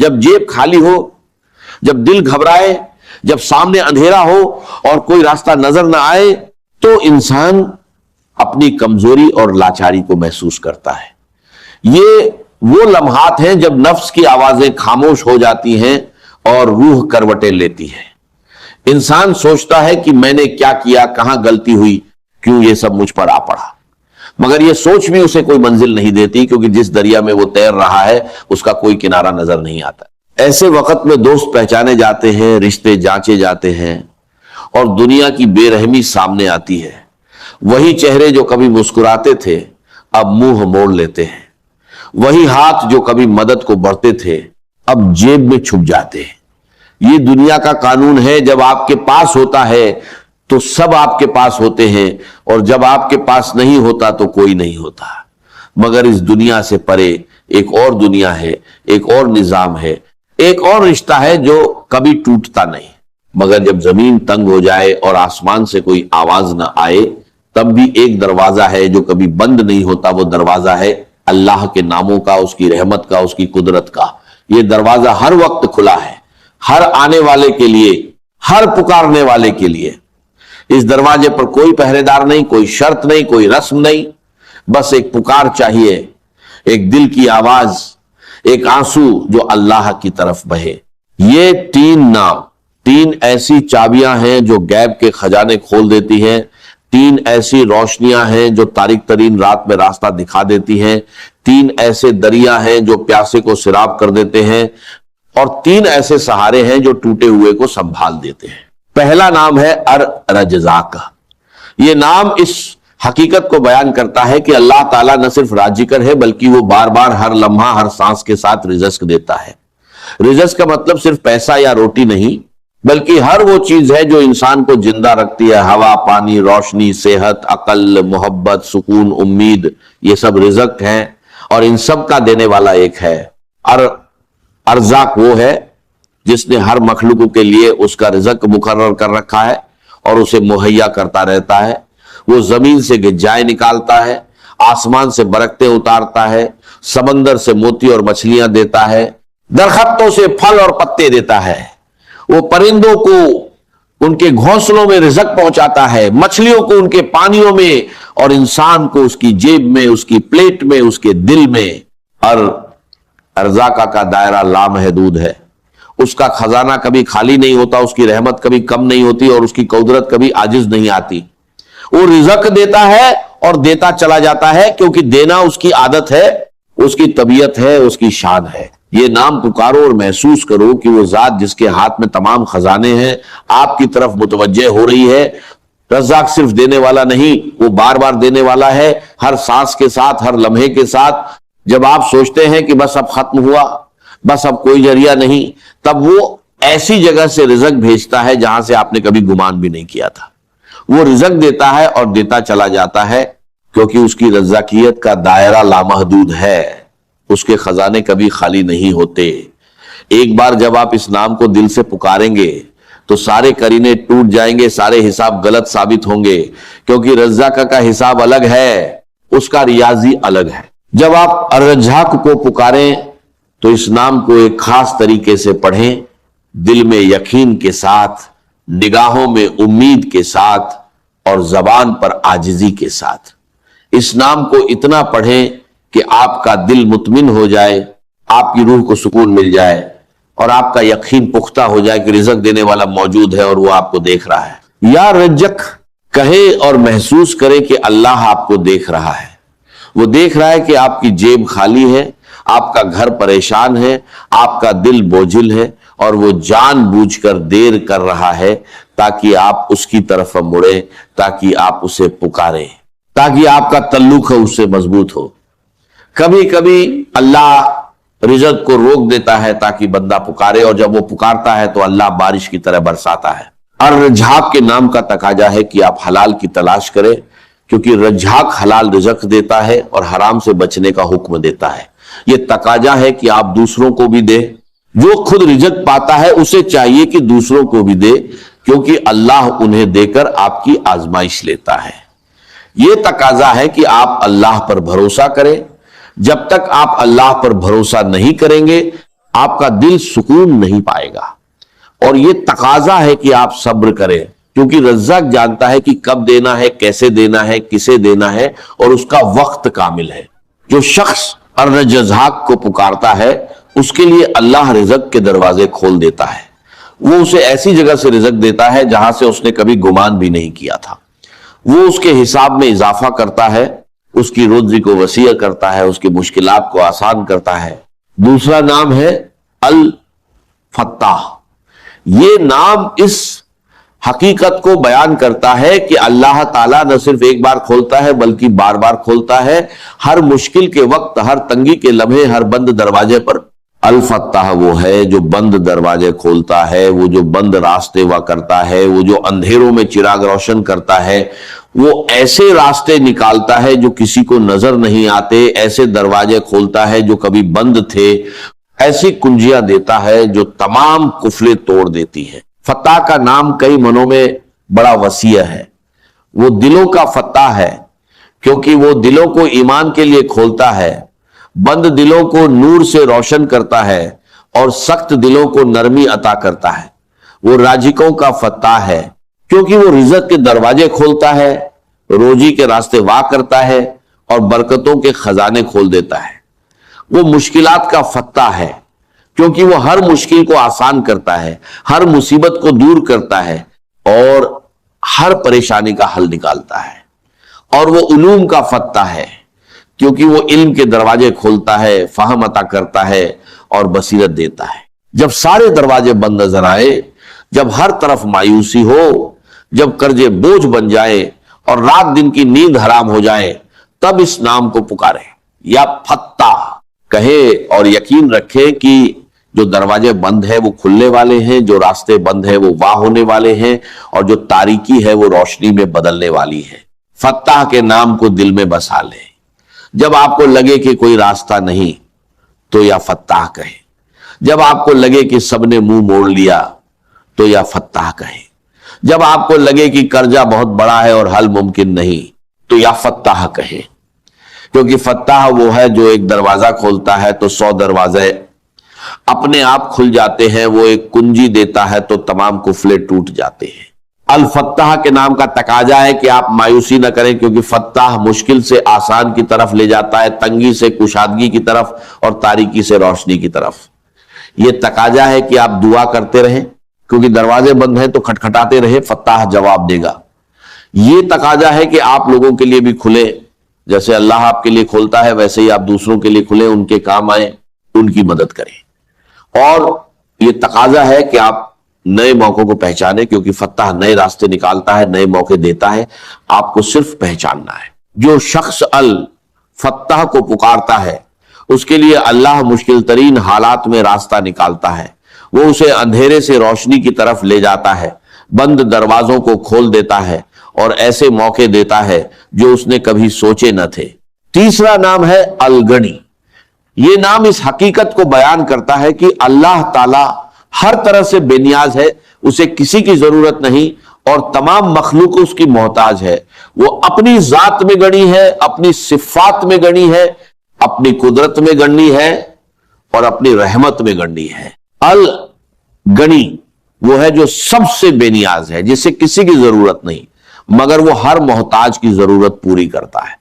جب جیب کھالی ہو، جب دل گھبرائے، جب سامنے اندھیرا ہو اور کوئی راستہ نظر نہ آئے، تو انسان اپنی کمزوری اور لاچاری کو محسوس کرتا ہے۔ یہ وہ لمحات ہیں جب نفس کی آوازیں خاموش ہو جاتی ہیں اور روح کروٹیں لیتی ہے۔ انسان سوچتا ہے کہ میں نے کیا کیا، کہاں غلطی ہوئی، کیوں یہ سب مجھ پر آ پڑا، مگر یہ سوچ بھی اسے کوئی منزل نہیں دیتی، کیونکہ جس دریا میں وہ تیر رہا ہے اس کا کوئی کنارہ نظر نہیں آتا۔ ایسے وقت میں دوست پہچانے جاتے ہیں، رشتے جانچے جاتے ہیں، اور دنیا کی بے رحمی سامنے آتی ہے۔ وہی چہرے جو کبھی مسکراتے تھے اب منہ موڑ لیتے ہیں، وہی ہاتھ جو کبھی مدد کو بڑھتے تھے اب جیب میں چھپ جاتے ہیں۔ یہ دنیا کا قانون ہے، جب آپ کے پاس ہوتا ہے تو سب آپ کے پاس ہوتے ہیں، اور جب آپ کے پاس نہیں ہوتا تو کوئی نہیں ہوتا۔ مگر اس دنیا سے پرے ایک اور دنیا ہے، ایک اور نظام ہے، ایک اور رشتہ ہے جو کبھی ٹوٹتا نہیں۔ مگر جب زمین تنگ ہو جائے اور آسمان سے کوئی آواز نہ آئے، تب بھی ایک دروازہ ہے جو کبھی بند نہیں ہوتا۔ وہ دروازہ ہے اللہ کے ناموں کا، اس کی رحمت کا، اس کی قدرت کا۔ یہ دروازہ ہر وقت کھلا ہے، ہر آنے والے کے لیے، ہر پکارنے والے کے لیے۔ اس دروازے پر کوئی پہرے دار نہیں، کوئی شرط نہیں، کوئی رسم نہیں، بس ایک پکار چاہیے، ایک دل کی آواز، ایک آنسو جو اللہ کی طرف بہے۔ یہ تین نام، تین ایسی چابیاں ہیں جو غیب کے خزانے کھول دیتی ہیں، تین ایسی روشنیاں ہیں جو تاریک ترین رات میں راستہ دکھا دیتی ہیں، تین ایسے دریا ہیں جو پیاسے کو سیراب کر دیتے ہیں، اور تین ایسے سہارے ہیں جو ٹوٹے ہوئے کو سنبھال دیتے ہیں۔ پہلا نام ہے الرزاق۔ یہ نام اس حقیقت کو بیان کرتا ہے کہ اللہ تعالیٰ نہ صرف رازقر ہے بلکہ وہ بار بار ہر لمحہ ہر سانس کے ساتھ رزق دیتا ہے۔ رزق کا مطلب صرف پیسہ یا روٹی نہیں، بلکہ ہر وہ چیز ہے جو انسان کو زندہ رکھتی ہے۔ ہوا، پانی، روشنی، صحت، عقل، محبت، سکون، امید، یہ سب رزق ہیں، اور ان سب کا دینے والا ایک ہے۔ ارزاق وہ ہے جس نے ہر مخلوق کے لیے اس کا رزق مقرر کر رکھا ہے اور اسے مہیا کرتا رہتا ہے۔ وہ زمین سے غذائیں نکالتا ہے، آسمان سے برکتیں اتارتا ہے، سمندر سے موتی اور مچھلیاں دیتا ہے، درختوں سے پھل اور پتے دیتا ہے، وہ پرندوں کو ان کے گھونسلوں میں رزق پہنچاتا ہے، مچھلیوں کو ان کے پانیوں میں، اور انسان کو اس کی جیب میں، اس کی پلیٹ میں، اس کے دل میں۔ اور ارزاق کا دائرہ لامحدود ہے، اس کا خزانہ کبھی خالی نہیں ہوتا، اس کی رحمت کبھی کم نہیں ہوتی، اور اس کی قدرت کبھی عاجز نہیں آتی۔ وہ رزق دیتا ہے اور دیتا چلا جاتا ہے، کیونکہ دینا اس کی عادت ہے، اس کی طبیعت ہے، اس کی شان ہے۔ یہ نام پکارو اور محسوس کرو کہ وہ ذات جس کے ہاتھ میں تمام خزانے ہیں آپ کی طرف متوجہ ہو رہی ہے۔ رزاق صرف دینے والا نہیں، وہ بار بار دینے والا ہے، ہر سانس کے ساتھ، ہر لمحے کے ساتھ۔ جب آپ سوچتے ہیں کہ بس اب ختم ہوا، بس اب کوئی ذریعہ نہیں، تب وہ ایسی جگہ سے رزق بھیجتا ہے جہاں سے آپ نے کبھی گمان بھی نہیں کیا تھا۔ وہ رزق دیتا ہے اور دیتا چلا جاتا ہے، کیونکہ اس کی رزاقیت کا دائرہ لامحدود ہے، اس کے خزانے کبھی خالی نہیں ہوتے۔ ایک بار جب آپ اس نام کو دل سے پکاریں گے تو سارے قرینے ٹوٹ جائیں گے، سارے حساب غلط ثابت ہوں گے، کیونکہ رزاق کا حساب الگ ہے، اس کا ریاضی الگ ہے۔ جب آپ الرزاق کو پکاریں تو اس نام کو ایک خاص طریقے سے پڑھیں، دل میں یقین کے ساتھ، نگاہوں میں امید کے ساتھ، اور زبان پر عاجزی کے ساتھ۔ اس نام کو اتنا پڑھیں کہ آپ کا دل مطمئن ہو جائے، آپ کی روح کو سکون مل جائے، اور آپ کا یقین پختہ ہو جائے کہ رزق دینے والا موجود ہے اور وہ آپ کو دیکھ رہا ہے۔ یا رزق کہیں اور محسوس کریں کہ اللہ آپ کو دیکھ رہا ہے۔ وہ دیکھ رہا ہے کہ آپ کی جیب خالی ہے، آپ کا گھر پریشان ہے، آپ کا دل بوجھل ہے، اور وہ جان بوجھ کر دیر کر رہا ہے تاکہ آپ اس کی طرف مڑیں، تاکہ آپ اسے پکاریں، تاکہ آپ کا تعلق اس سے مضبوط ہو۔ کبھی کبھی اللہ رزق کو روک دیتا ہے تاکہ بندہ پکارے، اور جب وہ پکارتا ہے تو اللہ بارش کی طرح برساتا ہے۔ اور رزاق کے نام کا تقاضا ہے کہ آپ حلال کی تلاش کریں، کیونکہ رزاق حلال رزق دیتا ہے اور حرام سے بچنے کا حکم دیتا ہے۔ یہ تقاضا ہے کہ آپ دوسروں کو بھی دیں، جو خود رزق پاتا ہے اسے چاہیے کہ دوسروں کو بھی دے، کیونکہ اللہ انہیں دے کر آپ کی آزمائش لیتا ہے۔ یہ تقاضا ہے کہ آپ اللہ پر بھروسہ کریں۔ جب تک آپ اللہ پر بھروسہ نہیں کریں گے آپ کا دل سکون نہیں پائے گا، اور یہ تقاضا ہے کہ آپ صبر کریں، کیونکہ رزاق جانتا ہے کہ کب دینا ہے، کیسے دینا ہے، کسے دینا ہے، اور اس کا وقت کامل ہے۔ جو شخص الرجزاق کو پکارتا ہے اس کے لیے اللہ رزق کے دروازے کھول دیتا ہے، وہ اسے ایسی جگہ سے رزق دیتا ہے جہاں سے اس نے کبھی گمان بھی نہیں کیا تھا، وہ اس کے حساب میں اضافہ کرتا ہے، اس کی روزی کو وسیع کرتا ہے، اس کی مشکلات کو آسان کرتا ہے۔ دوسرا نام ہے الفتاح۔ یہ نام اس حقیقت کو بیان کرتا ہے کہ اللہ تعالیٰ نہ صرف ایک بار کھولتا ہے بلکہ بار بار کھولتا ہے، ہر مشکل کے وقت، ہر تنگی کے لمحے، ہر بند دروازے پر۔ الفتاح وہ ہے جو بند دروازے کھولتا ہے، وہ جو بند راستے وا کرتا ہے، وہ جو اندھیروں میں چراغ روشن کرتا ہے، وہ ایسے راستے نکالتا ہے جو کسی کو نظر نہیں آتے، ایسے دروازے کھولتا ہے جو کبھی بند تھے، ایسی کنجیاں دیتا ہے جو تمام قفلیں توڑ دیتی ہیں۔ فتح کا نام کئی منوں میں بڑا وسیع ہے۔ وہ دلوں کا فتح ہے کیونکہ وہ دلوں کو ایمان کے لیے کھولتا ہے، بند دلوں کو نور سے روشن کرتا ہے، اور سخت دلوں کو نرمی عطا کرتا ہے۔ وہ راجکوں کا فتح ہے کیونکہ وہ رزق کے دروازے کھولتا ہے، روزی کے راستے وا کرتا ہے، اور برکتوں کے خزانے کھول دیتا ہے۔ وہ مشکلات کا فتح ہے کیونکہ وہ ہر مشکل کو آسان کرتا ہے، ہر مصیبت کو دور کرتا ہے، اور ہر پریشانی کا حل نکالتا ہے۔ اور وہ علوم کا فتح ہے کیونکہ وہ علم کے دروازے کھولتا ہے، فہم عطا کرتا ہے، اور بصیرت دیتا ہے۔ جب سارے دروازے بند نظر آئے، جب ہر طرف مایوسی ہو، جب قرضے بوجھ بن جائے اور رات دن کی نیند حرام ہو جائے، تب اس نام کو پکارے یا فتح کہے، اور یقین رکھے کہ جو دروازے بند ہیں وہ کھلنے والے ہیں، جو راستے بند ہیں وہ واہ ہونے والے ہیں، اور جو تاریکی ہے وہ روشنی میں بدلنے والی ہے۔ فتح کے نام کو دل میں بسا لیں۔ جب آپ کو لگے کہ کوئی راستہ نہیں تو یا فتح کہیں، جب آپ کو لگے کہ سب نے منہ موڑ لیا تو یا فتح کہیں، جب آپ کو لگے کہ قرضہ بہت بڑا ہے اور حل ممکن نہیں تو یا فتح کہیں، کیونکہ فتح وہ ہے جو ایک دروازہ کھولتا ہے تو 100 دروازے اپنے آپ کھل جاتے ہیں، وہ ایک کنجی دیتا ہے تو تمام قفلے ٹوٹ جاتے ہیں۔ الفتح کے نام کا تقاضا ہے کہ آپ مایوسی نہ کریں، کیونکہ فتح مشکل سے آسان کی طرف لے جاتا ہے، تنگی سے کشادگی کی طرف، اور تاریکی سے روشنی کی طرف۔ یہ تقاضا ہے کہ آپ دعا کرتے رہیں، کیونکہ دروازے بند ہیں تو کھٹکھٹاتے رہے، فتح جواب دے گا۔ یہ تقاضا ہے کہ آپ لوگوں کے لیے بھی کھلے، جیسے اللہ آپ کے لیے کھولتا ہے ویسے ہی آپ دوسروں کے لیے کھلیں، ان کے کام آئیں، ان کی مدد کریں۔ اور یہ تقاضا ہے کہ آپ نئے موقعوں کو پہچانیں، کیونکہ فتح نئے راستے نکالتا ہے، نئے موقع دیتا ہے، آپ کو صرف پہچاننا ہے۔ جو شخص الفتح کو پکارتا ہے اس کے لیے اللہ مشکل ترین حالات میں راستہ نکالتا ہے، وہ اسے اندھیرے سے روشنی کی طرف لے جاتا ہے، بند دروازوں کو کھول دیتا ہے، اور ایسے موقع دیتا ہے جو اس نے کبھی سوچے نہ تھے۔ تیسرا نام ہے الغنی۔ یہ نام اس حقیقت کو بیان کرتا ہے کہ اللہ تعالی ہر طرح سے بے نیاز ہے، اسے کسی کی ضرورت نہیں، اور تمام مخلوق اس کی محتاج ہے۔ وہ اپنی ذات میں گنی ہے، اپنی صفات میں گنی ہے، اپنی قدرت میں گنی ہے، اور اپنی رحمت میں گنی ہے۔ الغنی وہ ہے جو سب سے بے نیاز ہے، جسے کسی کی ضرورت نہیں، مگر وہ ہر محتاج کی ضرورت پوری کرتا ہے۔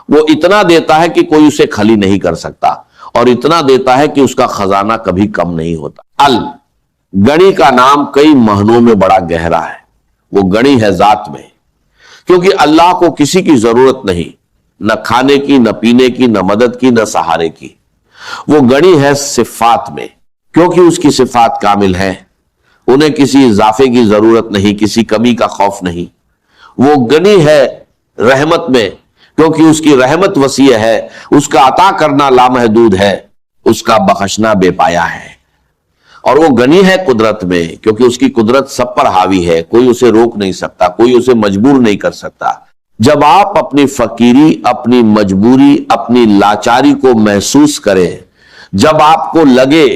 وہ اتنا دیتا ہے کہ کوئی اسے خالی نہیں کر سکتا، اور اتنا دیتا ہے کہ اس کا خزانہ کبھی کم نہیں ہوتا۔ الغنی کا نام کئی معنوں میں بڑا گہرا ہے۔ وہ غنی ہے ذات میں، کیونکہ اللہ کو کسی کی ضرورت نہیں، نہ کھانے کی، نہ پینے کی، نہ مدد کی، نہ سہارے کی۔ وہ غنی ہے صفات میں، کیونکہ اس کی صفات کامل ہیں، انہیں کسی اضافے کی ضرورت نہیں، کسی کمی کا خوف نہیں۔ وہ غنی ہے رحمت میں، کیونکہ اس کی رحمت وسیع ہے، اس کا عطا کرنا لامحدود ہے، اس کا بخشنا بے پایا ہے۔ اور وہ غنی ہے قدرت میں، کیونکہ اس کی قدرت سب پر حاوی ہے، کوئی اسے روک نہیں سکتا، کوئی اسے مجبور نہیں کر سکتا۔ جب آپ اپنی فقیری، اپنی مجبوری، اپنی لاچاری کو محسوس کریں، جب آپ کو لگے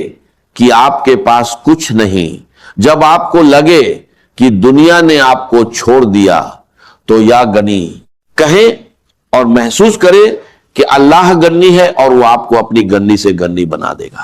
کہ آپ کے پاس کچھ نہیں، جب آپ کو لگے کہ دنیا نے آپ کو چھوڑ دیا، تو یا غنی کہیں اور محسوس کرے کہ اللہ غنی ہے، اور وہ آپ کو اپنی غنی سے غنی بنا دے گا۔